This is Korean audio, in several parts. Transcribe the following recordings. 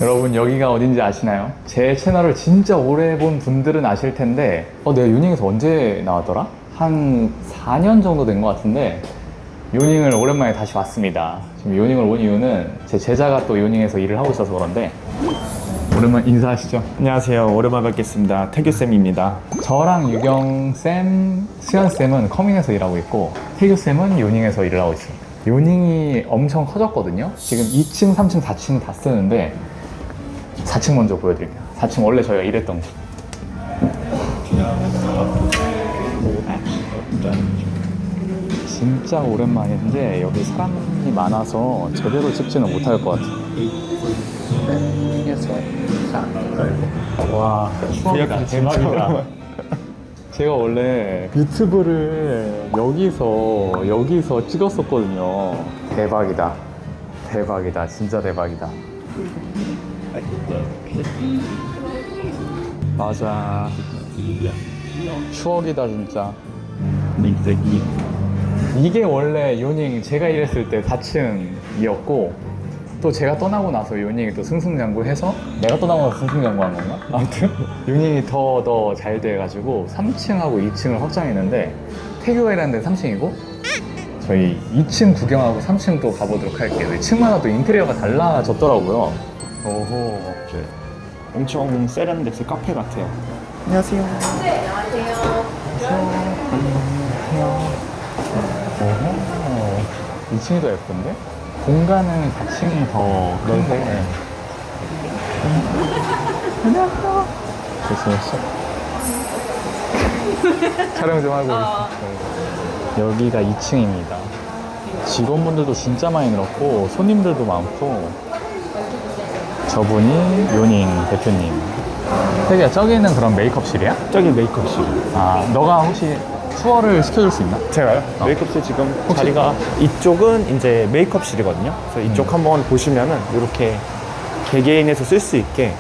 여러분 여기가 어딘지 아시나요? 제 채널을 진짜 오래 본 분들은 아실 텐데 내가 요닝에서 언제 나왔더라? 한 4년 정도 된 것 같은데 요닝을 오랜만에 다시 왔습니다. 지금 요닝을 온 이유는 제 제자가 또 요닝에서 일을 하고 있어서 그런데 오랜만에 인사하시죠. 안녕하세요. 오랜만에 뵙겠습니다. 태규쌤입니다. 저랑 유경쌤, 수연쌤은 커밍에서 일하고 있고 태규쌤은 요닝에서 일을 하고 있습니다. 요닝이 엄청 커졌거든요. 지금 2층, 3층, 4층 다 쓰는데 4층 먼저 보여드릴게요. 4층 원래 저희가 일했던 곳. 진짜 오랜만인데 여기 사람이 많아서 제대로 찍지는 못할 것 같아요. 와, 추억이다. 대박이다. 제가 원래 유튜브를 여기서 찍었었거든요. 대박이다. 대박이다. 진짜 대박이다. 맞아. 추억이다 진짜. 이게 원래 요닝 제가 일했을 때 4층이었고 또 제가 떠나고 나서 요닝이 또 승승장구해서 내가 떠나고 나서 승승장구한 건가? 아무튼 요닝이 더 잘 돼가지고 3층하고 2층을 확장했는데 태교가 일하는 데 3층이고 저희 2층 구경하고 3층 또 가보도록 할게요. 2층마다 또 인테리어가 달라졌더라고요. 오호. 네. 엄청 세련됐을 카페 같아요. 안녕하세요. 네, 안녕하세요. 오호. 2층이 더 예쁜데? 공간은 4층이 더 큰데. 안녕하세요. 됐어. 촬영 좀 하고 있어요. 여기가 2층입니다. 직원분들도 진짜 많이 늘었고 손님들도 많고 저분이 요닝 대표님. 태기야, 저기는 그런 메이크업실이야? 저기 메이크업실. 아, 너가 혹시 투어를 시켜줄 수 있나? 제가요? 메이크업실 지금 자리가 이쪽은 이제 메이크업실이거든요. 그래서 이쪽 한번 보시면은 이렇게 개개인해서 쓸 수 있게.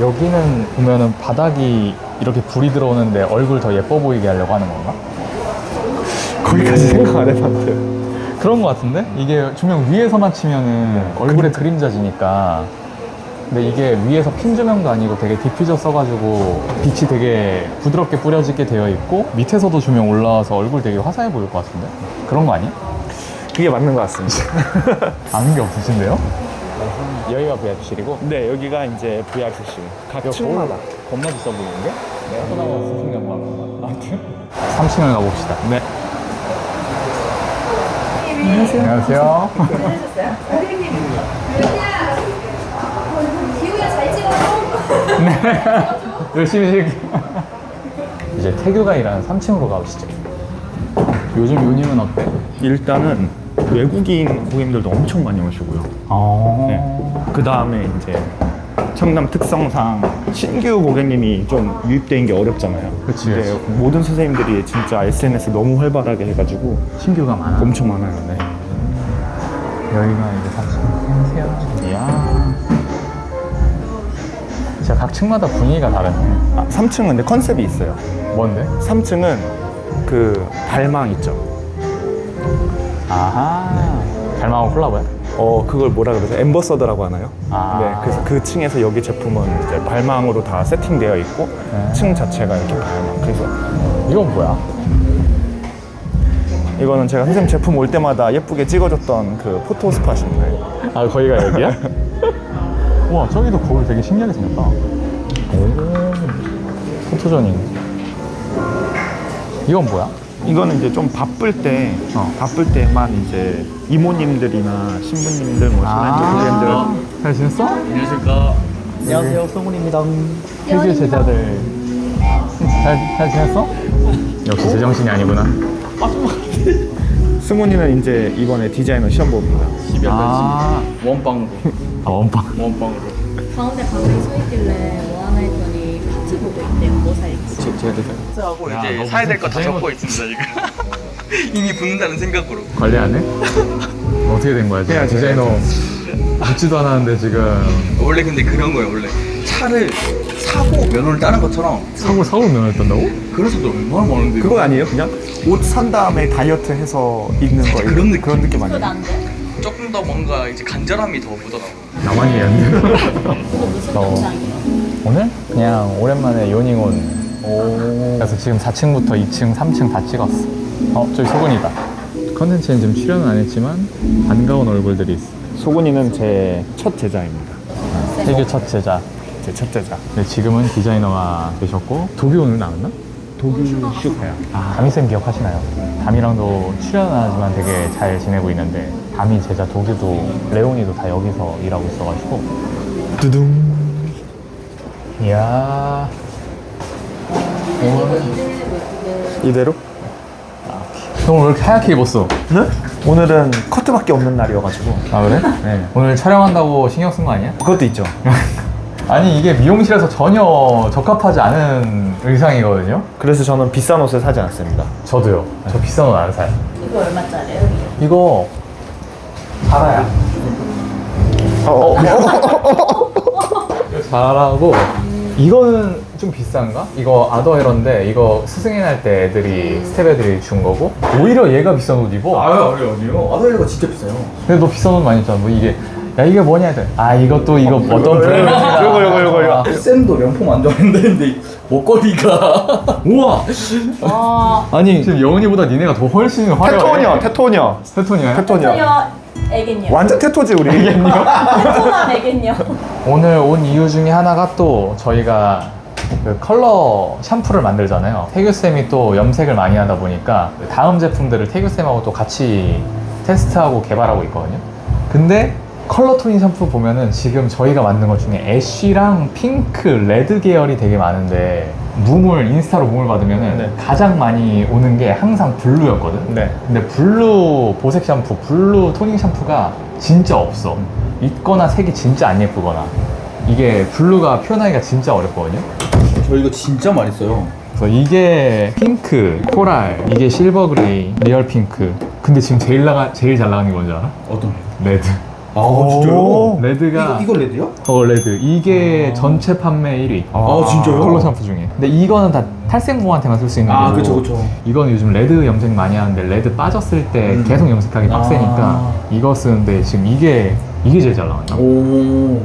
여기는 보면은 바닥이 이렇게 불이 들어오는데 얼굴 더 예뻐 보이게 하려고 하는 건가? 거기까지 생각 안 해봤어요. 그런 거 같은데? 이게 조명 위에서만 치면은 얼굴에 그림자지니까. 근데 이게 위에서 핀 조명도 아니고 되게 디퓨저 써가지고 빛이 되게 부드럽게 뿌려지게 되어 있고 밑에서도 조명 올라와서 얼굴 되게 화사해 보일 것 같은데? 그런 거 아니야? 그게 맞는 것 같습니다. 아는 게 없으신데요? 여기가 VIP실이고 네, 여기가 이제 VIP실. 각 층마다. 겁나 비싸 보이는데? 내가 떠나고 승승장구한 건가? 아무튼 3층을 가봅시다. 네. 안녕하세요. 잘하셨어요? 기우야 잘 찍어줘. 열심히 찍을게요. 이제 태규가 일하는 3층으로 가보시죠. 요즘 요님은 어때? 일단은 외국인 고객님들도 엄청 많이 오시고요. 네. 그 다음에 이제 청담 특성상 신규 고객님이 좀 유입되는 게 어렵잖아요. 그치, 근데 그치. 모든 선생님들이 진짜 SNS 너무 활발하게 해가지고 신규가 많아. 엄청 많아요. 네. 여기가 이제 3층. 안녕하세요. 이야. 진짜 각 층마다 분위기가 다르네. 3층은 근데 컨셉이 있어요. 뭔데? 3층은 그 달망 있죠. 아하. 달망하고 콜라보야? 그걸 뭐라 그러죠? 엠버서더라고 하나요? 아. 네, 그래서 그 층에서 여기 제품은 이제 발망으로 다 세팅되어 있고 네. 층 자체가 이렇게 발망. 그래서 이건 뭐야? 이거는 제가 선생님 제품 올 때마다 예쁘게 찍어줬던 그 포토 스팟입니다. 아, 거기가 여기야? 우와, 저기도 거울 되게 신기하게 생겼다. 오. 포토존이네. 이건 뭐야? 이거는 이제 좀 바쁠 때만 이제 이모님들이나 신부님들, 뭐 신랑님들 잘 지냈어? 안녕하십니까. 안녕하세요, 성훈입니다. 태규 제자들 잘 지냈어? 역시 제정신이 아니구나. 승훈이는 이제 이번에 디자이너 시험 봅니다. 아, 원빵으로. 원빵. 원빵으로. 가운데 가만히 서 있길래 뭐 하나 했더니 파트 보고 있대요. 뭐 살지? 하고 야, 이제 너무 사야 될 거 다 고생하고 적고 있습니다 지금. 이미 붙는다는 생각으로. 관리 안 해? 어떻게 된 거야 지금? 디자이너 붙지도 않았는데 지금 원래 근데 그런 거예요 원래. 차를 사고 면허를 따는 것처럼. 사고 면허를 딴다고? 그래서 도 얼마나 많은데. 그거 아니에요? 그냥 옷 산 다음에 다이어트 해서 입는 거 그런 느낌. 그런 느낌 아니에요? 그건 안 돼? 조금 더 뭔가 이제 간절함이 더 묻어나고. 나만 이해한대. 오늘 무슨 어. 영상이에요? 오늘 그냥 오랜만에 요닝 온. 그래서 지금 4층부터 2층, 3층 다 찍었어. 저기 소근이다. 컨텐츠는 지금 출연은 안 했지만 반가운 얼굴들이 있어. 소군이는 제 첫 제자입니다. 세계 첫 제자. 제 첫 제자. 네, 지금은 디자이너가 되셨고 도비 오늘 나왔나? 독일 슈가요. 다미쌤 기억하시나요? 다미랑도 출연은 안 하지만 되게 잘 지내고 있는데 다미 제자 도규도 레온이도 다 여기서 일하고 있어가지고 두둥. 이야 이대로? 형 오늘 왜 이렇게 하얗게 입었어? 네? 오늘은 커트밖에 없는 날이어가지고. 아 그래? 네. 오늘 촬영한다고 신경 쓴 거 아니야? 그것도 있죠. 아니 이게 미용실에서 전혀 적합하지 않은 의상이거든요? 그래서 저는 비싼 옷을 사지 않습니다. 저도요. 저 비싼 옷 안 사요. 이거 얼마짜리예요? 이거 자라야. 이거 자라고 이거는 좀 비싼가? 이거 아더헤러인데 이거 스승의 날 때 애들이 스텝 애들이 준 거고 오히려 얘가 비싼 옷 입어. 아니요. 아더헤러가 진짜 비싸요. 근데 너 비싼 옷 많이 입잖아. 뭐 이게 야 이게 뭐냐 했더니 이것도 이거 어떤 브랜드야. 이거. 쌤도 명품 안 좋아하는데 목걸이가 우와. 와. 아니 지금 영은이보다 니네가 더 훨씬 화려해. 테토녀. 테토니아야? 애견녀. 완전 테토지 우리. 테토남 애견녀. 오늘 온 이유 중에 하나가 또 저희가 그 컬러 샴푸를 만들잖아요. 태규쌤이 또 염색을 많이 하다 보니까 다음 제품들을 태규쌤하고 또 같이 테스트하고 개발하고 있거든요. 근데 컬러 토닝 샴푸 보면은 지금 저희가 만든 것 중에 애쉬랑 핑크, 레드 계열이 되게 많은데 인스타로 붐을 받으면은 네. 가장 많이 오는 게 항상 블루였거든. 네. 근데 블루 보색 샴푸, 블루 토닝 샴푸가 진짜 없어. 있거나 색이 진짜 안 예쁘거나. 이게 블루가 표현하기가 진짜 어렵거든요. 저 이거 진짜 많이 써요. 그래서 이게 핑크, 코랄, 이게 실버 그레이, 리얼 핑크. 근데 지금 제일 잘 나가는 게 뭔지 알아? 어떤? 레드. 아 진짜요? 레드가 이거 레드요? 레드. 이게 전체 판매 1위. 아, 진짜요? 컬러 샴푸 중에. 근데 이거는 다 탈색모한테만 쓸 수 있는 거고. 그쵸. 이건 요즘 레드 염색 많이 하는데 레드 빠졌을 때 계속 염색하기 빡세니까 이거 쓰는데 지금 이게 제일 잘 나왔나? 오.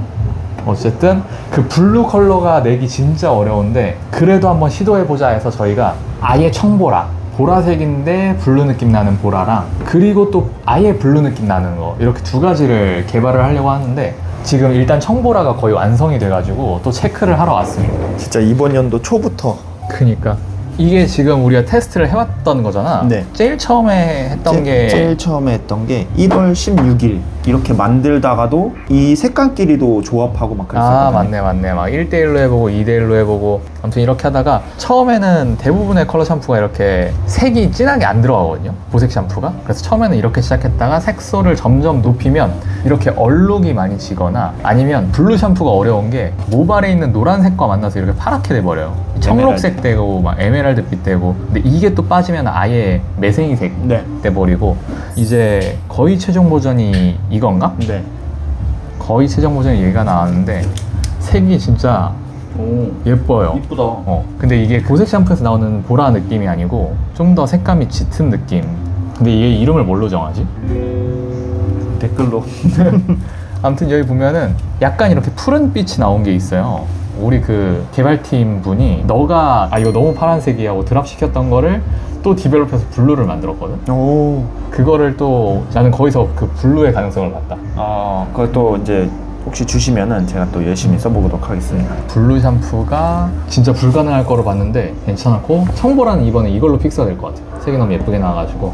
어쨌든 그 블루 컬러가 내기 진짜 어려운데 그래도 한번 시도해보자 해서 저희가 아예 청보라 보라색인데 블루 느낌 나는 보라랑 그리고 또 아예 블루 느낌 나는 거 이렇게 두 가지를 개발을 하려고 하는데 지금 일단 청보라가 거의 완성이 돼가지고 또 체크를 하러 왔습니다. 진짜 이번 연도 초부터. 그니까 이게 지금 우리가 테스트를 해왔던 거잖아. 네. 제일 처음에 했던 게 제일 처음에 했던 게 1월 16일 이렇게 만들다가도 이 색깔끼리도 조합하고 막 그랬었거든요. 맞네. 막 1대1로 해보고 2대1로 해보고 아무튼 이렇게 하다가 처음에는 대부분의 컬러 샴푸가 이렇게 색이 진하게 안 들어가거든요. 보색 샴푸가. 그래서 처음에는 이렇게 시작했다가 색소를 점점 높이면 이렇게 얼룩이 많이 지거나 아니면 블루 샴푸가 어려운 게 모발에 있는 노란색과 만나서 이렇게 파랗게 돼버려요. 청록색 되고 막 에메랄드빛 되고 근데 이게 또 빠지면 아예 매생이색 네. 돼버리고 이제 거의 최종 버전이 이건가? 네. 거의 최종 버전이 얘가 나왔는데 색이 진짜 오. 예뻐요. 이쁘다. 근데 이게 보색 샴푸에서 나오는 보라 느낌이 아니고 좀 더 색감이 짙은 느낌. 근데 얘 이름을 뭘로 정하지? 댓글로. 아무튼 여기 보면은 약간 이렇게 푸른 빛이 나온 게 있어요. 우리 그 개발팀 분이 너가 이거 너무 파란색이야 하고 드랍 시켰던 거를 또 디벨롭해서 블루를 만들었거든. 오. 그거를 또 나는 거기서 그 블루의 가능성을 봤다. 그것도 이제 혹시 주시면은 제가 또 열심히 써보도록 하겠습니다. 블루 샴푸가 진짜 불가능할 거로 봤는데 괜찮았고 청보라는 이번에 이걸로 픽스가 될 것 같아요. 색이 너무 예쁘게 나와가지고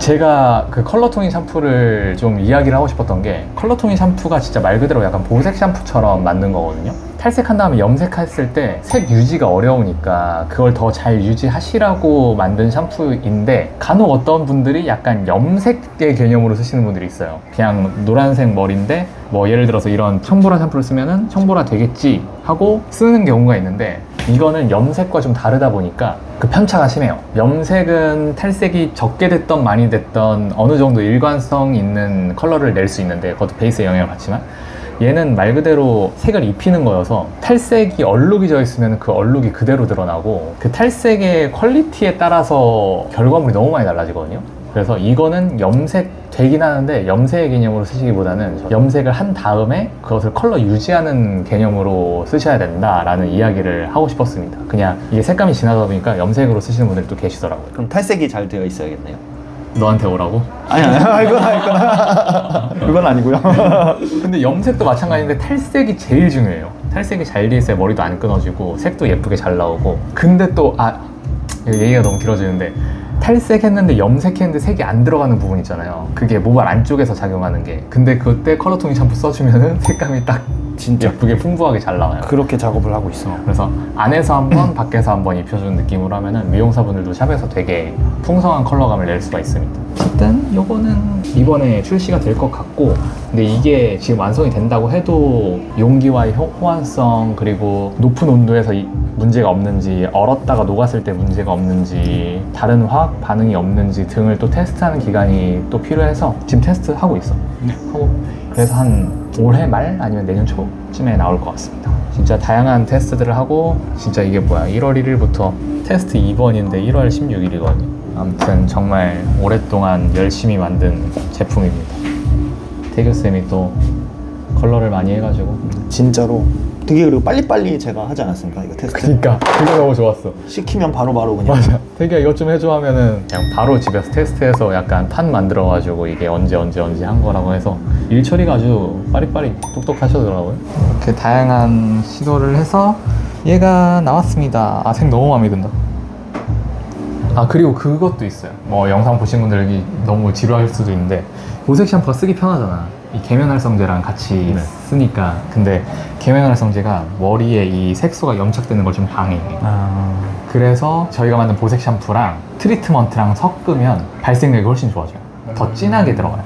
제가 그 컬러 토닝 샴푸를 좀 이야기를 하고 싶었던 게 컬러 토닝 샴푸가 진짜 말 그대로 약간 보색 샴푸처럼 만든 거거든요. 탈색한 다음에 염색했을 때 색 유지가 어려우니까 그걸 더 잘 유지하시라고 만든 샴푸인데 간혹 어떤 분들이 약간 염색의 개념으로 쓰시는 분들이 있어요. 그냥 노란색 머리인데 뭐 예를 들어서 이런 청보라 샴푸를 쓰면은 청보라 되겠지 하고 쓰는 경우가 있는데 이거는 염색과 좀 다르다 보니까 그 편차가 심해요. 염색은 탈색이 적게 됐던 많이 됐던 어느 정도 일관성 있는 컬러를 낼 수 있는데 그것도 베이스에 영향을 받지만 얘는 말 그대로 색을 입히는 거여서 탈색이 얼룩이 져 있으면 그 얼룩이 그대로 드러나고 그 탈색의 퀄리티에 따라서 결과물이 너무 많이 달라지거든요. 그래서 이거는 염색 되긴 하는데 염색 개념으로 쓰시기보다는 염색을 한 다음에 그것을 컬러 유지하는 개념으로 쓰셔야 된다라는 이야기를 하고 싶었습니다. 그냥 이게 색감이 진하다 보니까 염색으로 쓰시는 분들도 계시더라고요. 그럼 탈색이 잘 되어 있어야겠네요. 너한테 오라고? 아니, 그건 아니고요. 근데 염색도 마찬가지인데 탈색이 제일 중요해요. 탈색이 잘 돼 있어야 머리도 안 끊어지고 색도 예쁘게 잘 나오고. 근데 또 이거 얘기가 너무 길어지는데 탈색했는데 염색했는데 색이 안 들어가는 부분 있잖아요. 그게 모발 안쪽에서 작용하는 게. 근데 그때 컬러 토닝 샴푸 써주면은 색감이 딱 진짜 예쁘게 풍부하게 잘 나와요. 그렇게 작업을 하고 있어. 그래서 안에서 한 번, 밖에서 한 번 입혀주는 느낌으로 하면은 미용사분들도 샵에서 되게 풍성한 컬러감을 낼 수가 있습니다. 어쨌든 요거는 이번에 출시가 될 것 같고, 근데 이게 지금 완성이 된다고 해도 용기와의 호환성, 그리고 높은 온도에서 문제가 없는지, 얼었다가 녹았을 때 문제가 없는지, 다른 화학 반응이 없는지 등을 또 테스트하는 기간이 또 필요해서 지금 테스트하고 있어. 하고 그래서 한 올해 말 아니면 내년 초쯤에 나올 것 같습니다. 진짜 다양한 테스트들을 하고, 진짜 이게 뭐야, 1월 1일부터 테스트 2번인데 1월 16일이거든요. 아무튼 정말 오랫동안 열심히 만든 제품입니다. 태규쌤이 또 컬러를 많이 해가지고. 진짜로 되게 그리고 빨리빨리 제가 하지 않았습니까? 이거 테스트. 그니까 그게 너무 좋았어. 시키면 바로바로 그냥. 맞아. 태규야 이것 좀 해줘 하면은 그냥 바로 집에서 테스트해서 약간 판 만들어가지고 이게 언제 한 거라고 해서 일 처리가 아주 빠리빠리 똑똑 하시더라고요. 이렇게 다양한 시도를 해서 얘가 나왔습니다. 색 너무 마음에 든다. 그리고 그것도 있어요. 뭐 영상 보신 분들이 너무 지루할 수도 있는데 보색 샴푸가 쓰기 편하잖아. 이 계면활성제랑 같이 쓰니까. 근데 계면활성제가 머리에 이 색소가 염착되는 걸 좀 방해해. 그래서 저희가 만든 보색 샴푸랑 트리트먼트랑 섞으면 발색력이 훨씬 좋아져요. 더 진하게 들어가요.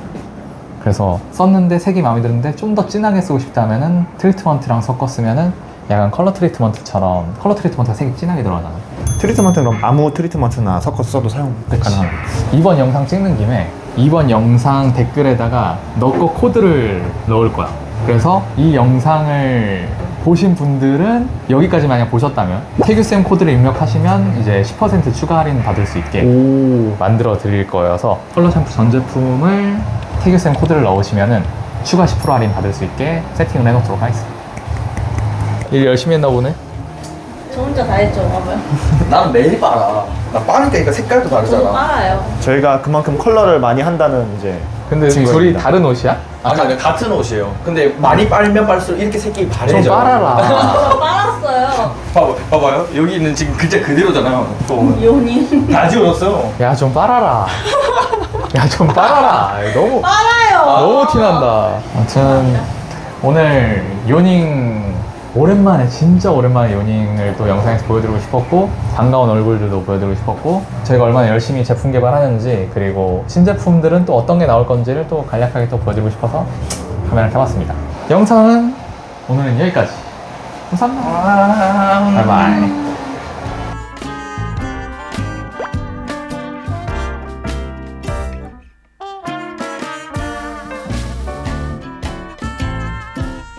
그래서 썼는데 색이 마음에 드는데 좀 더 진하게 쓰고 싶다면은 트리트먼트랑 섞었으면은 약간 컬러 트리트먼트처럼, 컬러 트리트먼트가 색이 진하게 들어가잖아. 트리트먼트는 그럼 아무 트리트먼트나 섞어서 써도 사용 가능합니다. 이번 영상 찍는 김에 이번 영상 댓글에다가 너 거 코드를 넣을 거야. 그래서 이 영상을 보신 분들은 여기까지 만약 보셨다면 태규쌤 코드를 입력하시면 이제 10% 추가 할인 받을 수 있게 만들어 드릴 거여서 컬러 샴푸 전 제품을 태규쌤 코드를 넣으시면은 추가 10% 할인 받을 수 있게 세팅을 해놓도록 하겠습니다. 일 열심히 했나 보네. 저 혼자 다 했죠, 봐봐요. 난 매일 빨아. 나 빠니까 이거 색깔도 저도 다르잖아. 빨아요. 저희가 그만큼 컬러를 많이 한다는 이제 근데 둘이 증거입니다. 다른 옷이야? 아니, 같은 옷이에요. 근데 많이 빨면 빨수록 이렇게 색이 바래져. 좀 빨아라. 저 빨았어요. 봐봐요. 여기는 지금 글자 그대로잖아요. 또 요님. 다 지워졌어요. 야 좀 빨아라. 야 좀 빨아라. 너무 빨아요. 너무 티난다. 아무튼 오늘 요닝 오랜만에, 진짜 오랜만에 요닝을 또 영상에서 보여드리고 싶었고, 반가운 얼굴들도 보여드리고 싶었고, 저희가 얼마나 열심히 제품 개발하는지, 그리고 신제품들은 또 어떤 게 나올 건지를 또 간략하게 또 보여드리고 싶어서 카메라를 켜봤습니다. 영상은 오늘은 여기까지. 감사합니다. 바이바이.